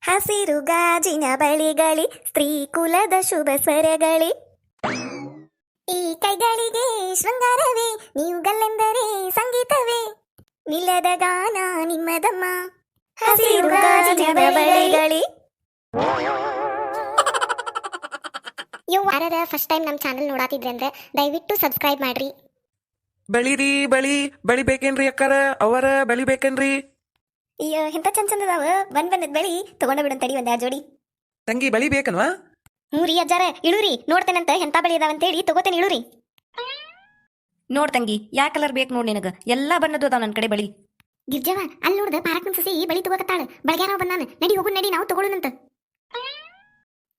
ಹಸಿರು ಗಾಜಿನ ಬಳಿಗಳಿ ಸ್ತ್ರೀ ಕುಲದ ಶುಭ ಸ್ವರಗಳಿ. ಈ ಕೈಗಳಿಗೆ ಶೃಂಗಾರವೇ, ನೀವುಗಳೆಂದರೆ ಸಂಗೀತವೇ, ನಿಲ್ಲದ ಗಾನ ನಿಮ್ಮದಮ್ಮ. ಹಸಿರು ಗಾಜಿನ ಬಳಿಗಳಿ. ಯಾರಾರ ಫಸ್ಟ್ ಟೈಮ್ ನಮ್ಮ ಚಾನಲ್ ನೋಡಾತಿದ್ರೆ ಅಂದ್ರೆ ದಯವಿಟ್ಟು ಸಬ್ಸ್ಕ್ರೈಬ್ ಮಾಡ್ರಿ. ಬಳಿರಿ ಬಳಿಬೇಕೇನ್ರಿ ಅಕ್ಕಾರ? ಅವರ ಬಳಿಬೇಕೇನ್ರಿ? ಅಯ್ಯೋ ಎಂತ ಚಂದ ಚಂದ ಅದಾವ. ಬಂದ್ ಬಳಿ ತಗೊಂಡ ಬಿಡೋನ್ ತಡಿ ಒಂದ್ ಜೋಡಿ. ತಂಗಿ ಬಳಿ ಬೇಕನ್ವಾ? ಹ್ಞೂ ರೀ ಅಜ್ಜಾರ, ಇಳುರಿ ನೋಡ್ತೇನಂತ ಎಂತ ಬಳಿ ಅದಾವಂತೇಳಿ ತಗೋತೇನೆ, ಇಳುರಿ. ನೋಡ್ ತಂಗಿ, ಯಾ ಕಲರ್ ಬೇಕು ನೋಡ್ ನಿನಗ, ಎಲ್ಲಾ ಬಣ್ಣದ್ದು ಅದಾವ ನನ್ನ ಕಡೆ ಬಳಿ. ಗಿರ್ಜವ ಅಲ್ಲಿ ನೋಡ್ದ ಪಾರಕ್ ಸಸಿ ಬಳಿ ತಗೋಕತ್ತಾಳ. ಬಳಗ್ಯಾರ ಬಂದಾನ, ನಡಿ ಹೋಗು ನಡಿ, ನಾವು ತಗೊಳ್ಳೋಣಂತ.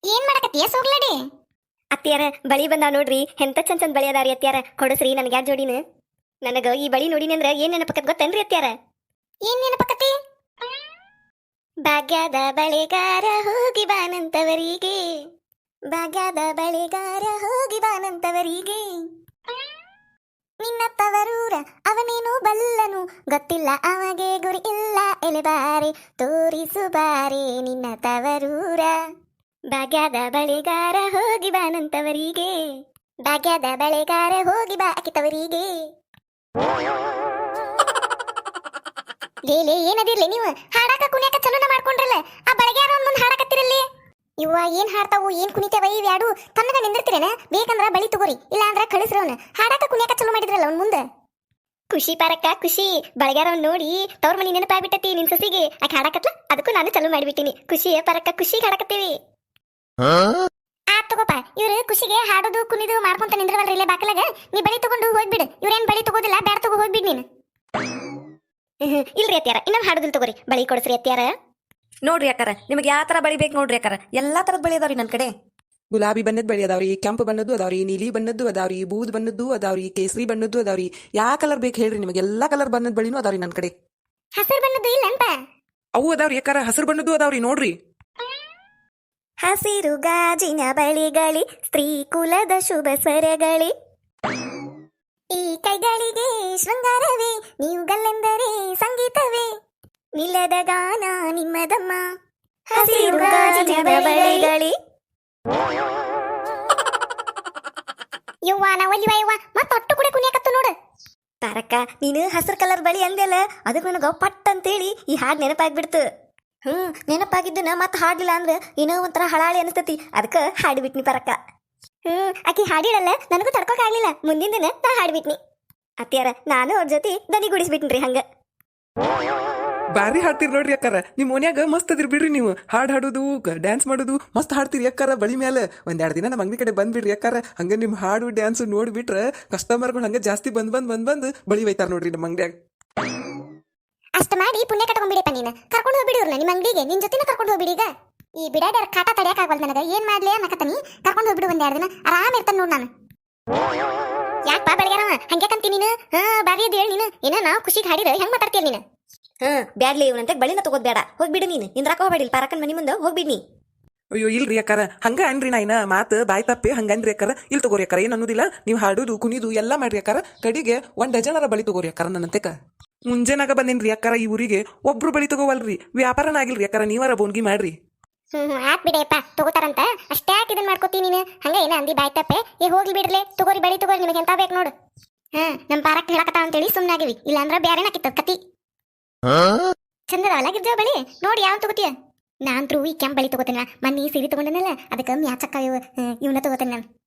ಏನ್ ಮಾಡಕತ್ತೀಯ ಸೋಗ್ಲಡಿ? ಅತ್ತಿಯಾರ ಬಳಿ ಬಂದಾವ ನೋಡ್ರಿ, ಎಂತ ಚಂದ ಚಂದ ಬಳಿ ಅದಾರಿ ಅತ್ತಿಯಾರ, ಕೊಡಸ್ರಿ ನನಗೆ ಯಾ ಜೋಡಿನ. ನನಗ ಈ ಬಳಿ ನೋಡಿನಿ ಅಂದ್ರ ಏನ್ ನೆನಪಕ್ಕತ್ ಗೊತ್ತೇನ್ರಿ ಅತ್ತಿಯಾರ? ಏನ್ ನೆನಪಕ್ಕತಿ? ಭಾಗ್ಯದ ಬಳೆಗಾರ ಹೋಗಿ ಬಾನಂತವರಿಗೆ, ಭಾಗ್ಯದ ಬಳೆಗಾರ ಹೋಗಿ ಬಾನಂತವರಿಗೆ, ನಿನ್ನ ತವರೂರ ಅವನೇನು ಬಲ್ಲನು, ಗೊತ್ತಿಲ್ಲ ಅಮಗೆ ಗುರಿ ಇಲ್ಲ, ಎಲೆಬಾರೆ ತೋರಿಸು ಬಾರೆ ನಿನ್ನ ತವರೂರ. ಭಾಗ್ಯದ ಬಳೆಗಾರ ಹೋಗಿ ಬಾನಂತವರಿಗೆ, ಭಾಗ್ಯದ ಬಳೆಗಾರ ಹೋಗಿ ಬಾ ಅಕಿತವರಿಗೆ. ಲೇಲೆ ಏನದಿರ್ಲಿ ನೀವು ಹಾಡಾಕ ಕುಣಿಯಾಕ ಚಲೋನ ಮಾಡ್ಕೊಂಡ್ರಲ್ಲ, ಆ ಬಳಗ್ಯಾರ ಮುಂದೆ ಹಾಡಕತ್ತಿರಲ್ಲಿ. ಇವ್ವ ಏನ್ ಹಾಡ್ತಾವು ಏನ್ ಕುಣಿತೇವ ಇವ್ಯಾಡು ತನ್ನಗ ನಿಂದಿರ್ತೀರೇನ? ಬೇಕಂದ್ರ ಬಳಿ ತಗೋರಿ, ಇಲ್ಲ ಅಂದ್ರ ಕಳಿಸ್ರವನ. ಹಾಡಾಕ ಕುಣಿಯಾಕ ಚಲೋ ಮಾಡಿದ್ರಲ್ಲ ಅವ್ನ ಮುಂದೆ. ಖುಷಿ ಪಾರಕ್ಕ ಖುಷಿ, ಬಳಗ್ಯಾರವ್ ನೋಡಿ ತವ್ರ ಮನಿ ನೆನಪಾಗ್ಬಿಟ್ಟತಿ ನಿನ್ ಸೊಸಿಗೆ. ಆಕೆ ಹಾಡಕತ್ಲ, ಅದಕ್ಕೂ ನಾನು ಚಲೋ ಮಾಡಿಬಿಟ್ಟಿನಿ. ಖುಷಿ ಪಾರಕ್ಕ ಖುಷಿ ಹಾಡಕತ್ತೀವಿ. ಆತ್ ತಗೋಪ, ಇವ್ರು ಖುಷಿಗೆ ಹಾಡೋದು ಕುಣಿದು ಮಾಡ್ಕೊಂತ ನಿಂದ್ರವಲ್ರಿ ಇಲ್ಲೇ ಬಾಕಲಾಗ. ನೀ ಬಳಿ ತಗೊಂಡು ಹೋಗ್ಬಿಡು, ಇವ್ರೇನ್ ಬಳಿ ತಗೋದಿಲ್ಲ, ಬ್ಯಾಡ ತಗೋ ಹೋಗ್ಬಿಡ್ ನೀನು. ಇಲ್ರಿ ಅತ್ಯಾರ, ಇನ್ನೊಂದು ಹಾಡುದಿಲ್ ತಗೋರಿ, ಬಳಿ ಕೊಡ್ಸ್ರಿ ಅತ್ಯಾರ. ನೋಡ್ರಿ ಅಕ್ಕಾರ, ನಿಮಗೆ ಯಾವ ತರ ಬಳಿ ಬೇಕು ನೋಡ್ರಿ ಅಕ್ಕಾರ, ಎಲ್ಲಾ ತರದ್ ಬಳಿ ಅದಾವ್ರಿ ನನ್ನ ಕಡೆ. ಗುಲಾಬಿ ಬಣ್ಣದ ಬಳಿ ಅದಾವ್ರಿ, ಕೆಂಪು ಬಣ್ಣದ್ದು ಅದಾವ್ರಿ, ನೀಲಿ ಬಣ್ಣದ್ದು ಅದಾವ್ರಿ, ಬೂದ್ ಬಣ್ಣದ್ದು ಅದಾವ್ರಿ, ಕೇಸರಿ ಬಣ್ಣದ್ದು ಅದಾವ್ರಿ. ಯಾ ಕಲರ್ ಬೇಕು ಹೇಳ್ರಿ ನಿಮಗೆ, ಎಲ್ಲಾ ಕಲರ್ ಬಣ್ಣದ ಬಳಿನೂ ಅದಾವ್ರಿ ನನ್ನ ಕಡೆ. ಹಸಿರು ಬಣ್ಣದ್ದು ಇಲ್ಲ ಅಂತ? ಅವು ಅದಾವ್ರಿ ಅಕ್ಕಾರ, ಹಸಿರು ಬಣ್ಣದ್ದು ಅದಾವ್ರಿ ನೋಡ್ರಿ. ಹಸಿರು ಗಾಜಿನ ಬಳಿಗಳಿ ಸ್ತ್ರೀ ಕುಲದ ಶುಭ ಸ್ವರಗಳಿ. ಈ ಕೈಗಳಿಗೆ ಶೃಂಗಾರವೇ, ನೀವುಗಳೆಂದರೆ ಸಂಗೀತವೇ, ನಿಲ್ಲದ ಗಾನ ನಿಮ್ಮದಮ್ಮ. ಹಸಿರು ಗಾಜಿನ ಬಳಿಗಳಿ. ಯವ್ವ ನಾವಲ್ಲಿವ ಯವ್ವ ಮತ್ತ ಅಟ್ಟು ಕೂಡ ಕುಣಿಯಕತ್ತು ನೋಡು. ತಾರಕ್ಕ ನೀನು ಹಸಿರು ಕಲರ್ ಬಳಿ ಅಂದೆಲ್ಲ, ಅದಕ್ಕೆ ನನಗ ಪಟ್ ಅಂತೇಳಿ ಈ ಹಾಡು ನೆನಪಾಗ್ಬಿಡ್ತು. ನೆನಪಾಗಿದ್ದನ ಮತ್ತೆ ಹಾಡ್ಲಿಲ್ಲ ಅಂದ್ರೆ ಏನೋ ಒಂಥರ ಹಳಾಳಿ ಅನಿಸ್ತತಿ, ಅದಕ್ಕೆ ಹಾಡಿಬಿಟ್ನಿ ಪರಕ್ಕ. ಆಕಿ ಹಾಡಿಡಲ್ಲ, ನನಗೂ ತಡ್ಕೋಕಾಗ್ಲಿಲ್ಲ, ಮುಂದಿನ ದಿನ ನಾ ಹಾಡ್ಬಿಟ್ನಿ. ಅತ್ಯಾರ ನಾನು ಅವ್ರ ಜೊತೆ ದನಿಗೂಡಿಸ್ಬಿಟ್ನ್ರಿ ಹಂಗ. ಬಾರಿ ಹಾಡ್ತೀರಿ ನೋಡ್ರಿ ಅಕ್ಕಾರ, ನಿಮ್ ಮನ್ಯಾಗ ಮಸ್ತ್ ಅದಿರ್ ಬಿಡ್ರಿ ನೀವು. ಹಾಡೋದು ಡ್ಯಾನ್ಸ್ ಮಾಡೋದು ಮಸ್ತ್ ಹಾಡ್ತೀರಿ ಅಕ್ಕಾರ. ಬಳಿ ಮೇಲೆ ಒಂದೆರಡು ದಿನ ನಮ್ಮ ಅಂಗಡಿ ಕಡೆ ಬಂದ್ಬಿಡ್ರಿ ಅಕ್ಕಾರ. ಹಂಗ ನಿಮ್ ಹಾಡು ಡ್ಯಾನ್ಸ್ ನೋಡ್ಬಿಟ್ರೆ ಕಸ್ಟಮರ್ಗಳು ಹಂಗ ಜಾಸ್ತಿ ಬಂದ್ ಬಳಿ ಒಯ್ತಾರ ನೋಡ್ರಿ ನಮ್ಮ ಅಂಗಡಿಯಾಗ. ಅಷ್ಟ ಮಾಡಿ ಪುಣ್ಯ ಕಟ್ಕೊಂಡ್ಬಿಡಪ್ಪ, ನೀನು ಕರ್ಕೊಂಡು ಹೋಗ್ಬಿಡಿವ್ರನ್ನ ನಿಮ್ಮ ಅಂಗಡಿಗೆ, ನಿನ್ ಜೊತೆನ ಕರ್ಕೊಂಡು ಹೋಗ್ಬಿಡಿ. ಈಗ ಈ ಬಿಡಾಡ್ಯಾರ ಕಾಟ ತಡೆಯಕ್ಕಾಗಲ್ಲ ನನಗ, ಏನ್ ಮಾಡ್ಲಿ ಅನ್ನಕತ್ತೀನಿ. ಕರ್ಕೊಂಡು ಹೋಗ್ಬಿಡು ಒಂದೆರಡು ದಿನ, ಆರಾಮ್ ಇರ್ತಾನೆ ನೋಡ್ ನಾನು. ಯಾಕಪ್ಪ ಬೆಳಗ್ಯಾರವ ಹಂಗ್ಯಾಕಂತಿ ನೀನು? ಬಾರಿ ಅದ್ ಹೇಳಿ ನೀನು, ಏನ ನಾವು ಖುಷಿಗೆ ಹಾಡಿದ್ರೆ ಹೆಂಗ್ ಮಾತಾಡ್ತೀಯ ನೀನು? ಬ್ಯಾಡ್ಲಿ ಇವನಂತೆ ಬಳಿನ ತಗೋದ್ ಬೇಡ, ಹೋಗ್ಬಿಡು ನೀನು. ನಿಂದ್ರಾಕ ಹೋಗ್ಬೇಡಿಲ್ ಪಾರಕ್ಕನ್ ಮನಿ ಮುಂದೆ ಹೋಗ್ಬಿಡ್ನಿ. ಅಯ್ಯೋ ಇಲ್ರಿ ಅಕ್ಕಾರ, ಹಂಗ ಅನ್ರಿ ನಾ ಮಾತು ಬಾಯ್ ತಪ್ಪಿ ಹಂಗನ್ರಿ ಅಕ್ಕಾರ. ಇಲ್ಲಿ ತಗೋರಿ ಅಕ್ಕಾರ, ಏನ್ ಅನ್ನೋದಿಲ್ಲ. ನೀವು ಹಾಡುದು ಕುಣಿದು ಎಲ್ಲಾ ಮಾಡ್ರಿ ಅಕ್ಕಾರ. ಕಡಿಗೆ 1 ಡಜನರ ಬಳಿ ತಗೋರಿ ಅಕ್ಕಾರ. ನನ್ನಂತೆಕ ಮುಂಜಾನಾಗ ಬಂದೇನ್ರಿ ಅಕ್ಕಾರ, ಈ ಊರಿಗೆ ಒಬ್ರು ಬಳಿ ತಗೋವಲ್ರಿ, ವ್ಯಾಪಾರನ ಆಗಿಲ್ರಿ ಅಕ್ಕಾರ. ನೀವಾರ ಬೋನ್ಗಿ ಮಾಡ್ರಿ. ಆತ್ ಬಿಡಪ್ಪ, ತಗೋತಾರಂತ ಅಷ್ಟೇ ಇದನ್ ಮಾಡ್ಕೋತೀನಿ ನೀನು. ಹಂಗ ಏನ ಅಂದಿ ಬಾಯ್ ತಪ್ಪೆ, ಹೋಗ್ಲಿ ಬಿಡ್ಲೆ. ತಗೋರಿ ಬಳಿ ತಗೋರಿ, ನಿಮಗೆ ಎಂತ ಬೇಕು ನೋಡು. ನಮ್ ಪಾರಕ್ ಹೇಳಕತ್ತ ಅಂತೇಳಿ ಸುಮ್ನಾಗಿವಿ, ಇಲ್ಲಾಂದ್ರ ಬ್ಯಾರೇನ ಕಿತ್ತ ಕತಿ. ಚಂದದವಲ್ಲ ಗಿರ್ಜಾ ಬಳಿ, ನೋಡಿ ಯಾವ ತಗೋತೀಯ? ನಾನ್ ಈ ಕೆಂಪ್ ಬಳಿ ತಗೋತೇನ, ಮನ್ನಿ ಸೀರೆ ತಗೊಂಡನಲ್ಲ, ಅದಕ್ಕೆ ಮ್ಯಾಚಕ್ಕ ಇವನ್ನ ತಗೋತೇನೆ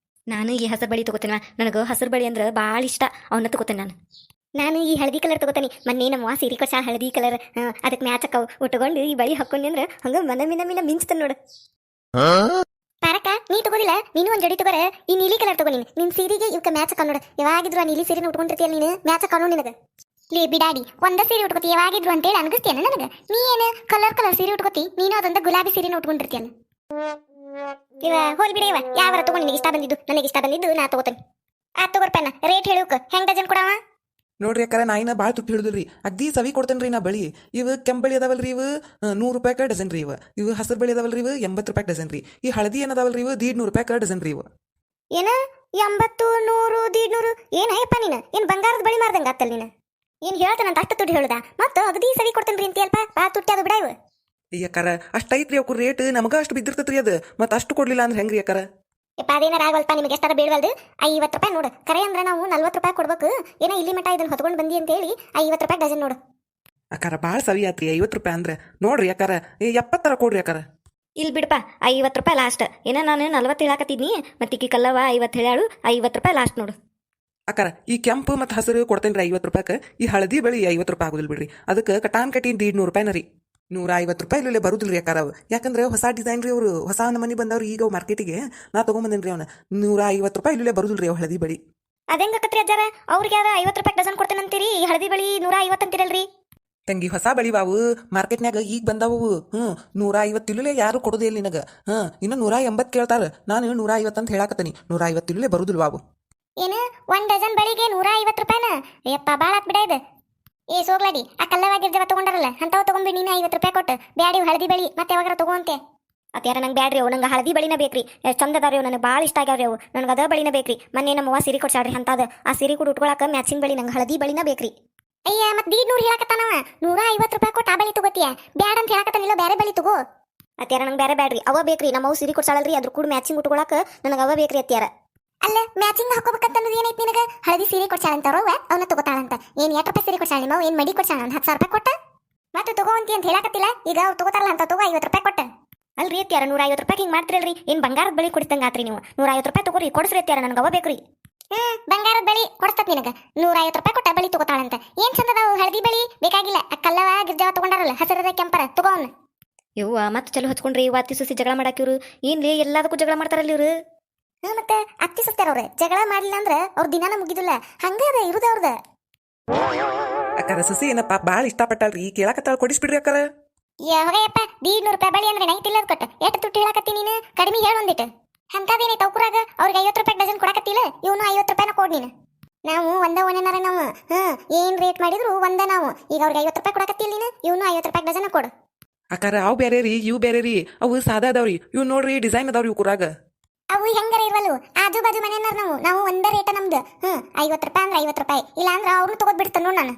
ನಾನು ಈ ಹಸಿರು ಬಳಿ ತಗೋತೇನ, ನನಗ ಹಸಿರು ಬಳಿ ಅಂದ್ರ ಬಾಳ ಇಷ್ಟ, ಅವನ್ನ ತಗೋತೇನೆ ನಾನು ಈ ಹಳದಿ ಕಲರ್ ತಗೋತೀನಿ. ಮೊನ್ನೆ ನಮ್ಮ ಸೀರೆ ಕೊಡ್ಸ ಹಳದಿ ಕಲರ್, ಅದಕ್ಕೆ ಮ್ಯಾಚ್ ಅಕ್ಕವು. ಉಟ್ಕೊಂಡು ಈ ಬಳಿ ಹಾಕೊಂಡಿ ಅಂದ್ರ ಹಂಗ ಮನ ಮಿಂಚ್ತಾನ ನೋಡು. ಪಾರಕ್ಕ ನೀ ತಗೋದಿಲ್ಲ, ನೀನು ಒಂದ್ ಜಡಿ ತಗೋರ. ಈ ನೀಲಿ ಕಲರ್ ತಗೋ ನೀನು, ನಿನ್ ಸೀರೆಗೆ ಇವಕ್ಕೆ ಮ್ಯಾಚ್ ಅಕ್ಕ ನೋಡು. ಯಾವಾಗಿದ್ರು ಆ ನೀಲಿ ಸೀರೆನ ಉಟ್ಕೊಂಡಿರ್ತೀಯಲ್ಲ ನೀನು, ಮ್ಯಾಚ್ ಅಕ್ಕ ನಿನಗ. ಲೇ ಬಿಡಾಡಿ, ಒಂದ ಸೀರೆ ಉಟ್ಕೋತಿ ಯಾವಾಗಿದ್ರು ಅಂತೇಳಿ ಅನ್ಗಿಸ್ತೇನೆ ನನಗ. ನೀ ಏನು ಕಲರ್ ಸೀರೆ ಉಟ್ಕೋತಿ, ನೀನು ಅದೊಂದ ಗುಲಾಬಿ ಸೀರೆನ ಉಟ್ಕೊಂಡಿರ್ತೀಯಲ್ಲ. ಇವ ಹೋಲ್ ಬಿಡ, ಇವ ಯಾವಾರ ತಗೊಂಡು ನಿನಗೆ ಇಷ್ಟ ಬಂದಿದ್ದು, ನನಗೆ ಇಷ್ಟ ಬಂದಿದ್ದು ನಾ ತಗೋತೇನೆ. ಆ ತಗೋರ್ಪನ್ನ ರೇಟ್ ಹೇಳುಕ ಹೆಂಗ್ ಡಜನ್ ಕೊಡವ? ನೋಡ್ರಿ ಅಕ್ಕಾರ, ನಾ ಇನ್ನ ಭಾಳ ತುಟ್ಟಿ ಹಿಡಿದ್ರಿ, ಅಗ್ದಿ ಸವಿ ಕೊಡ್ತೇನ್ರಿ ನಾ ಬಳಿ. ಇವು ಕೆಂಪ್ ಬಳಿ ಅದಾವಲ್ರಿ, ಇವು 100 ರೂಪಾಯಿ ಡಜನ್ ರೀ. ಇವು ಹಸಿರು ಬಳಿ ಅದಾವಲ್ರಿ, ಇವು 80 ರೂಪಾಯಿ ಡಜನ್ ರೀ. ಈ ಹಳದಿ ಏನದಾವಲ್ರಿ, ಇವು 150 ರೂಪಾಯಿ ಡಜನ್ ರೀ. ಇವು ಏನ 80, 100, 150? ಏನಯ್ಯಪ್ಪ ನೀನು, ಏನ್ ಬಂಗಾರದ ಬಳಿ ಮಾರ್ದಂಗ ಆತಲ್ ನೀನು? ಏನ್ ಹೇಳ್ತಾನಂತ ಅಷ್ಟು ತುಟ್ಟಿ ಹೇಳುದ? ಮತ್ತ ಅಗದಿ ಸವಿ ಕೊಡ್ತೇನ್ರಿ ಅಂತ ಅಲ್ಪ, ಬಾ ತುಟ್ಟಿ ಅದು ಬಿಡ. ಇವು ಯಾಕಾರ ಅಷ್ಟೈತ್ರಿ ಅವ್ಕು ರೇಟ್ ನಮಗ ಅಷ್ಟು ಬಿದ್ದಿರ್ತೈತ್ರಿ ಅದು ಮತ್ತೆ ಅಷ್ಟು ಕೊಡ್ಲಿಲ್ಲ ಅಂದ್ರೆ ಹೆಂಗ್ರಿ ಯಾಕಾರ ಯಪ್ಪ ಅದೇನಾರ ಆಗವಲ್ಪ ನಿಮಗೆ ಎಷ್ಟಾರ ಬೀಳ್ವಲ್ದು 50 ರೂಪಾಯಿ ನೋಡು ಕರೆ ಅಂದ್ರೆ ನಾವು 40 ರೂಪಾಯಿ ಕೊಡ್ಬೇಕು ಏನೋ ಇಲ್ಲಿ ಮಟ ಇದನ್ನ ಹೊತ್ಕೊಂಡು ಬಂದಿ ಅಂತ ಹೇಳಿ 50 ರೂಪಾಯಿ ಡಜನ್ ನೋಡು. ಅಕ್ಕಾರ ಭಾಳ ಸವಿ ಆತ್ರಿ 50 ರೂಪಾಯಿ ಅಂದ್ರೆ ನೋಡ್ರಿ ಯಾಕಾರ 70 ಕೊಡ್ರಿ ಯಾಕಾರ. ಇಲ್ಲಿ ಬಿಡಪ್ಪ 50 ರೂಪಾಯಿ ಲಾಸ್ಟ್. ಏನ ನಾನು 40 ಹೇಳಾಕತ್ತಿದ್ನಿ ಮತ್ತೆ ಈಕಿ ಕಲ್ಲವ 50 ಹೇಳಾಳು 50 ರೂಪಾಯಿ ಲಾಸ್ಟ್ ನೋಡು. ಅಕ್ಕಾರ ಈ ಕೆಂಪು ಮತ್ತು ಹಸಿರು ಕೊಡ್ತೇನೆ ರೀ 50 ರೂಪಾಯಿಗೆ. ಈ ಹಳದಿ ಬಳಿ 50 ರೂಪಾಯಿ ಆಗೋದಿಲ್ಲ ಬಿಡ್ರಿ. ಅದಕ್ಕೆ ಕಟಾನ್ ಕಟಿ 150 ರೂಪಾಯಿನ ರೀ. 150 ರೂಪಾಯಿ ಇಲ್ಲೇ ಬರುದಿಲ್ಲ ರೀ ಅಕ್ಕಾರ ಅವು. ಯಾಕಂದ್ರೆ ಹೊಸ ಡಿಸೈನ್ ರೀ ಅವರು ಹೊಸ ನಮನಿ ಬಂದವ್ರು ಈಗ ಮಾರ್ಕೆಟಿಗೆ ನಾ ತೊಗೊಂಬಂದೇನಿ ರೀ ಅವನ 150 ರೂಪಾಯಿ ಇಲ್ಲೇ ಬರುದಿಲ್ಲ ರೀ ಅವು ಹಳದಿ ಬಳಿ. ಅದೇಂಗಕತ್ರಿ ಅಜ್ಜಾರ ಅವ್ರಿಗೆ 50 ರೂಪಾಯಿ ಡಜನ್ ಕೊಡ್ತೇನಂತೀರಿ ಹಳದಿ ಬಳಿ 150 ಅಂತೀರಲ್ರಿ. ತಂಗಿ ಹೊಸ ಬಳಿ ಬಾವು ಮಾರ್ಕೆಟ್ನಾಗ ಈಗ ಬಂದಾವು. 150 ಇಲ್ಲೇ ಯಾರು ಕೊಡೋದೇ ಇಲ್ಲ ನಿನಗೆ. ಇನ್ನು 180 ಕೇಳ್ತಾರ. ನಾನು 150 ಅಂತ ಹೇಳಾಕತ್ತೀನಿ. 150 ಇಲ್ಲೇ ಬರುದಿಲ್ಲ ಬಾವು. ಏನು 1 ಡಜನ್ ಬಳಿಗೆ 150 ರೂಪಾಯಿನ? ಯಪ್ಪ ಭಾಳ ಆತ್ ಬಿಡ ಇದು. ಏ ಸೋಗ್ಲಾಡಿ ಆ ಕಲ್ಲವಾಗಿರ್ದೇವ ತಗೊಂಡಾರಲ್ಲ ಅಂತಾವ್ ತಗೊಂಡು ನೀನು 50 ರೂಪಾಯಿ ಕೊಟ್ಟು ಬ್ಯಾಡಿ ಹಳದಿ ಬಳಿ ಮತ್ತೆ ಯಾವಾಗಾರ ತಗೋಂತೆ. ಅತ್ಯಾರ ನಂಗೆ ಬ್ಯಾಡ್ರಿ ಅವು ನಂಗೆ ಹಳದಿ ಬಳಿನ ಬೇಕ್ರಿ. ಚಂದ ಅದಾವ್ರಿ ಅವು ನನಗೆ ಭಾಳ ಇಷ್ಟ ಆಗ್ಯಾವ್ರಿ ಅವು. ನನಗೆ ಅದ ಬಳಿನ ಬೇಕ್ರಿ. ಮೊನ್ನೆ ನಮ್ಮವ್ವ ಸೀರೆ ಕೊಡ್ಸಾಡ್ರಿ ಅಂತದ ಆ ಸೀರೆ ಕೂಡ ಉಟ್ಕೊಳಕ ಮ್ಯಾಚಿಂಗ್ ಬಳಿ ನಂಗೆ ಹಳದಿ ಬಳಿನ ಬೇಕ್ರಿ. ಅಯ್ಯ ಮತ್ತೆ 150 ಹೇಳಕತ್ತಾನವ 150 ರೂಪಾಯಿ ಕೊಟ್ಟು ಆ ಬಳಿ ತಗೋತಿಯ ಬ್ಯಾಡ ಅಂತ ಹೇಳಕತ್ತಾನಿಲ್ಲ ಬೇರೆ ಬಳಿ ತಗೋ. ಅತ್ಯಾರ ನಂಗೆ ಬೇರೆ ಬ್ಯಾಡ್ರಿ ಅವ ಬೇಕ್ರಿ. ನಮ್ಮವ್ವ ಸೀರೆ ಕೊಡ್ಸಾಳಲ್ರಿ ಅದ್ರ ಕೂಡ ಮ್ಯಾಚಿಂಗ್ ಉಟ್ಕೊಳಕ ನನಗೆ ಅವ ಬೇಕ್ರಿ ಅತ್ಯಾರ. ಅಲ್ಲ ಮ್ಯಾಚಿಂಗ್ ಹಾಕೋಬೇಕಂತ ಅನ್ನೋದು ಏನೈತಿ ನಿನಗೆ? ಹಳದಿ ಸೀರೆ ಕೊಡ್ಸಾಳಂತಾರವ ಅವನ್ನ ತಗೋತಾಳಂತ. ಏನು 8 ರೂಪಾಯಿ ಸೀರೆ ಕೊಡ್ಸಾಳ ನಿಮ್ಮ ಏನು ಮಡಿ ಕೊಡ್ಸಾಳ 10,000 ರೂಪಾಯಿ ಕೊಟ್ಟ ಮತ್ತೆ ತಗೋಂತಿ ಅಂತ ಹೇಳಕತ್ತಿಲ್ಲ. ಈಗ ಅವ್ರು ತಗೋತಾರಲ್ಲ ಅಂತ ತಗೋ 50 ರೂಪಾಯಿ ಕೊಟ್ಟ. ಅಲ್ರಿ ಅತ್ಯಾರ 150 ರೂಪಾಯಿ ಹಿಂಗೆ ಮಾಡ್ತಿರಲ್ರಿ. ಏನು ಬಂಗಾರದ ಬಳಿ ಕೊಡ್ತಂಗ ಆತ್ರಿ ನೀವು. 150 ರೂಪಾಯಿ ತಗೋರಿ ಕೊಡ್ಸ್ರಿ ಅತ್ಯಾರ ನನಗೆ ಅವ ಬೇಕ್ರಿ. ಬಂಗಾರದ ಬಳಿ ಕೊಡ್ಸ್ತತ್ ನಿನಗೆ 150 ರೂಪಾಯಿ ಕೊಟ್ಟ ಬಳಿ ತಗೋತಾಳಂತ. ಏನ್ ಚಂದದಾವು ಹಳದಿ ಬಳಿ ಬೇಕಾಗಿಲ್ಲ. ಆ ಕಲ್ಲವ ಗಿರ್ಜಾವ ತಗೊಂಡಾರಲ್ಲ ಹಸಿರದ ಕೆಂಪರ ತಗೋ ಅವ್ನ. ಯವ್ವ ಮತ್ತೆ ಚಲೋ ಹಚ್ಕೊಂಡ್ರಿ ವಾತಿ ಸುಸಿ ಜಗಳ ಮಾಡಾಕಿವ್ರು. ಏನ್ಲಿ ಎಲ್ಲದಕ್ಕೂ ಜಗಳ ಮಾಡ್ತಾರಲ್ಲ ಇವ್ರು. ಮತ್ತೆ ಅತ್ತಿ ಸುತ್ತಾರ ಅವ್ರೆ ಜಗಳ ಮಾಡ್ಲಿಲ್ಲ ಅಂದ್ರ ಅವ್ರ ದಿನಾನ ಮುಗಿದಿಲ್ಲ ಹಂಗ ಅದ ಇರುದ ಅವ್ರದ. ಅಕ್ಕಾರ ಸಸಿ ಏನಪ್ಪ ಭಾಳ ಇಷ್ಟಪಟ್ಟಾಳ್ರಿ ಕೇಳಾಕತ್ತಾಳ ಕೊಡಿಸ್ಬಿಡ್ರಿ ಅಕ್ಕಾರ. ಯಾವಾಗಪ್ಪ 100 ರೂಪಾಯಿ ಬಳಿ ಅಂದ್ರೆ ನೈತಿಲ್ಲ ಅದು ಕೊಟ್ಟ ಎಷ್ಟು ತುಟ್ಟಿ ಹೇಳಕತ್ತಿ ನೀನು ಕಡಿಮೆ ಹೇಳ ಒಂದಿಟ್ಟು. ಅಂತದೇನೆ ತೌಕುರಾಗ ಅವ್ರಿಗೆ 50 ರೂಪಾಯಿ ಡಜನ್ ಕೊಡಕತ್ತಿಲ್ಲ ಇವನು 50 ರೂಪಾಯಿನ ಕೊಡ್ ನೀನು. ನಾವು ಒಂದೇನಾರ ನಾವು ಏನ್ ರೇಟ್ ಮಾಡಿದ್ರು ಒಂದ ನಾವು. ಈಗ ಅವ್ರಿಗೆ 50 ರೂಪಾಯಿ ಕೊಡಕತ್ತಿಲ್ಲ ನೀನು ಇವನು 50 ರೂಪಾಯಿ ಡಜನ್ ಕೊಡು. ಅಕ್ಕಾರ ಅವು ಬೇರೆ ರೀ ಇವು ಬೇರೆ ರೀ. ಅವು ಸಾದಾ ಅದಾವ್ರಿ ಇವು ನೋಡ್ರಿ ಡಿಸೈನ್ ಅದಾವ್ರಿ ಇವು ಕುರಾಗ. ಅವು ಹೆಂಗಾರ ಇರ್ವಲ್ಲು ಆಜು ಬಾಜು ಮನೆಯನ್ನಾರ ನಾವು ಒಂದ ರೇಟ ನಮ್ದು. 50 ರೂಪಾಯಿ ಅಂದ್ರೆ 50 ರೂಪಾಯಿ ಇಲ್ಲ ಅಂದ್ರೆ ಅವ್ರು ತಗೋದ್ ಬಿಡ್ತಾನ ನೋಡ್ ನಾನು.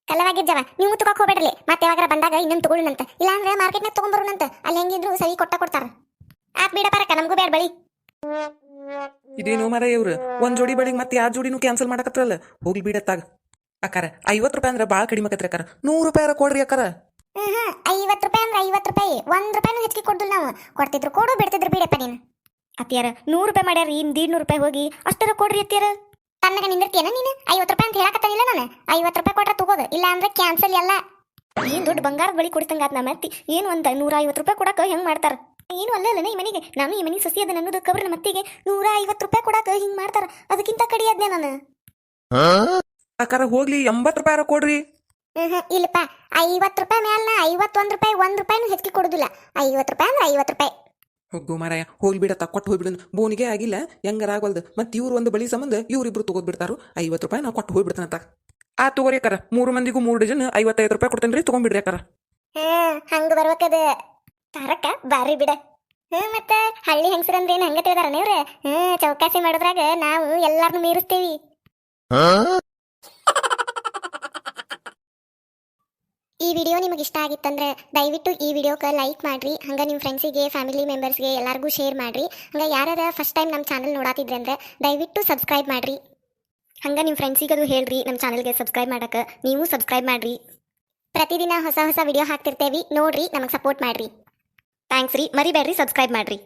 ಕಲ್ಲವಾಗಿರ್ಜವ ನೀವು ತಗೋಕ್ ಹೋಗ್ಬೇಡ್ರಿ ಮತ್ತೆ ಯಾವಾಗಾರ ಬಂದಾಗ ಇನ್ನೊಂದು ತಗೊಳ್ಳಂತ ಇಲ್ಲ ಅಂದ್ರೆ ಮಾರ್ಕೆಟ್ನಾಗ ತಗೊಂಡ್ಬರೋಣಂತ. ಅಲ್ಲಿ ಹೆಂಗಿದ್ರು ಸರಿ ಕೊಡ್ತಾರ. ಆತ್ ಬಿಡ ಪರಕ ನಮಗೂ ಬೇಡ ಬಳಿ. ಇದೇನು ಮರ ಇವ್ರು ಒಂದ್ ಜೋಡಿ ಬಳಿಗೆ ಮತ್ತೆ ಯಾವ ಜೋಡಿನೂ ಕ್ಯಾನ್ಸಲ್ ಮಾಡಕತ್ರಲ್ಲ ಹೋಗ್ಲಿ ಬಿಡತ್ತಾಗ. ಅಕ್ಕಾರ 50 ರೂಪಾಯಿ ಅಂದ್ರೆ ಭಾಳ ಕಡಿಮೆ ಆಕತ್ರಿ ಅಕ್ಕಾರ. 100 ರೂಪಾಯಿ ಕೊಡ್ರಿ ಅಕ್ಕಾರ. 50 ರೂಪಾಯಿ ಅಂದ್ರೆ 50 ರೂಪಾಯಿ 1 ರೂಪಾಯಿನೂ ಹೆಚ್ಚಿಗೆ ಕೊಡ್ದಿಲ್ಲ ನಾವು. ಕೊಡ್ತಿದ್ರು ಕೊಡು ಬಿಡ್ತಿದ್ರು ಬಿಡಪ್ಪ ನೀನು. ಅತ್ಯಾರ 100 ರೂಪಾಯಿ ಮಾಡ್ಯಾರ ಇನ್ 100 ರೂಪಾಯಿ ಹೋಗಿ ಅಷ್ಟರ ಕೊಡ್ರಿ ಅತ್ಯಾರ. ತನ್ನಗ ನಿಂದಿರ್ತೀಯನ ನೀನು 50 ರೂಪಾಯಿ ಅಂತ ಹೇಳಕತ್ತಾನಿಲ್ಲ ನಾನು. 50 ರೂಪಾಯಿ ಕೊಟ್ರೆ ತಗೋದು ಇಲ್ಲ ಅಂದ್ರೆ ಕ್ಯಾನ್ಸಲ್ ಎಲ್ಲ. ಏನ್ ದೊಡ್ಡ ಬಂಗಾರದ ಬಳಿ ಕೊಡ್ತಂಗ ಆತ್ ಮತ್ತೆ ಏನು ಒಂದ 150 ರೂಪಾಯಿ ಕೊಡಕ ಹೆಂಗ್ ಮಾಡ್ತಾರ? ಏನು ಅಲ್ಲಲ್ಲ ಈ ಮನೆಗೆ ನಾನು ಈ ಮನೆ ಸೊಸಿ ಅದ ಅನ್ನೋದು ಕಬ್ರ ಮತ್ತಿಗೆ 150 ರೂಪಾಯಿ ಕೊಡಾಕ ಹಿಂಗ್ ಮಾಡ್ತಾರ. ಅದಕ್ಕಿಂತ ಕಡಿಯಾದ್ನೆ ನಾನು. ಅಕ್ಕಾರ ಹೋಗ್ಲಿ 80 ರೂಪಾಯಿ ಕೊಡ್ರಿ. ಇಲ್ಲಪ್ಪ 50 ರೂಪಾಯಿ ಮ್ಯಾಲ 51 ರೂಪಾಯಿ 1 ರೂಪಾಯಿನೂ ಹೆಚ್ಚಿಗೆ ಕೊಡುದಿಲ್ಲ. 50 ರೂಪಾಯಿ ಅಂದ್ರೆ 50 ರೂಪಾಯಿ. ಹೋಗು ಮಾರಾಯ ಹೋಗ್ಲಿ ಬಿಡತ್ತ ಕೊಟ್ಟು ಹೋಗ್ಬಿಡನ್ ಬೋನಿಗೆ ಆಗಿಲ್ಲ ಹೆಂಗಾರ ಆಗವಲ್ದು. ಮತ್ತೆ ಇವ್ರು ಒಂದು ಬಳಿ ಸಂಬಂಧ ಇವ್ರಿಬ್ರು ತಗೋದ್ ಬಿಡ್ತಾರು. 50 ರೂಪಾಯಿ ನಾವು ಕೊಟ್ಟು ಹೋಗ್ಬಿಡ್ತಾನಂತ. ಆ ತಗೋರಿ ಅಕ್ಕಾರ 3 ಮಂದಿಗೂ 3 ಡಜನ್ 55 ರೂಪಾಯಿ ಕೊಡ್ತೇನ್ರಿ ತಗೊಂಡ್ಬಿಡ್ರಿ ಅಕ್ಕಾರ. ಹಂಗ ಬರ್ಬೇಕದ ತಾರಕ್ಕ ಬಾರಿ ಬಿಡ. ಮತ್ತ ಹಳ್ಳಿ ಹೆಂಗಸರಂದ್ರೆ ಏನ್ ಹಂಗ ತಿಳಿದಾರ ನೀವ್ರೆ. ಚೌಕಾಸಿ ಮಾಡೋದ್ರಾಗ ನಾವು ಎಲ್ಲಾರನು ಮೀರಿಸ್ತೀವಿ. ಈ ವಿಡಿಯೋ ನಿಮಗೆ ಇಷ್ಟ ಆಗಿತ್ತಂದ್ರೆ ದಯವಿಟ್ಟು ಈ ವಿಡಿಯೋಕ್ಕೆ ಲೈಕ್ ಮಾಡ್ರಿ. ಹಂಗ ನಿಮ್ಮ ಫ್ರೆಂಡ್ಸಿಗೆ ಫ್ಯಾಮಿಲಿ ಮೆಂಬರ್ಸ್ಗೆ ಎಲ್ಲರಿಗೂ ಶೇರ್ ಮಾಡ್ರಿ. ಹಂಗ ಯಾರ್ಯಾರ ಫಸ್ಟ್ ಟೈಮ್ ನಮ್ಮ ಚಾನಲ್ ನೋಡಾತಿದ್ರೆ ಅಂದ್ರೆ ದಯವಿಟ್ಟು ಸಬ್ಸ್ಕ್ರೈಬ್ ಮಾಡ್ರಿ. ಹಂಗ ನಿಮ್ಮ ಫ್ರೆಂಡ್ಸಿಗೆ ಅದು ಹೇಳ್ರಿ ನಮ್ಮ ಚಾನಲ್ಗೆ ಸಬ್ಸ್ಕ್ರೈಬ್ ಮಾಡಕ್ಕೆ. ನೀವು ಸಬ್ಸ್ಕ್ರೈಬ್ ಮಾಡ್ರಿ. ಪ್ರತಿದಿನ ಹೊಸ ವಿಡಿಯೋ ಹಾಕ್ತಿರ್ತೇವಿ ನೋಡ್ರಿ ನಮಗೆ ಸಪೋರ್ಟ್ ಮಾಡ್ರಿ. ಥ್ಯಾಂಕ್ಸ್ ರೀ. ಮರಿಬೇಡ್ರಿ ಸಬ್ಸ್ಕ್ರೈಬ್ ಮಾಡ್ರಿ.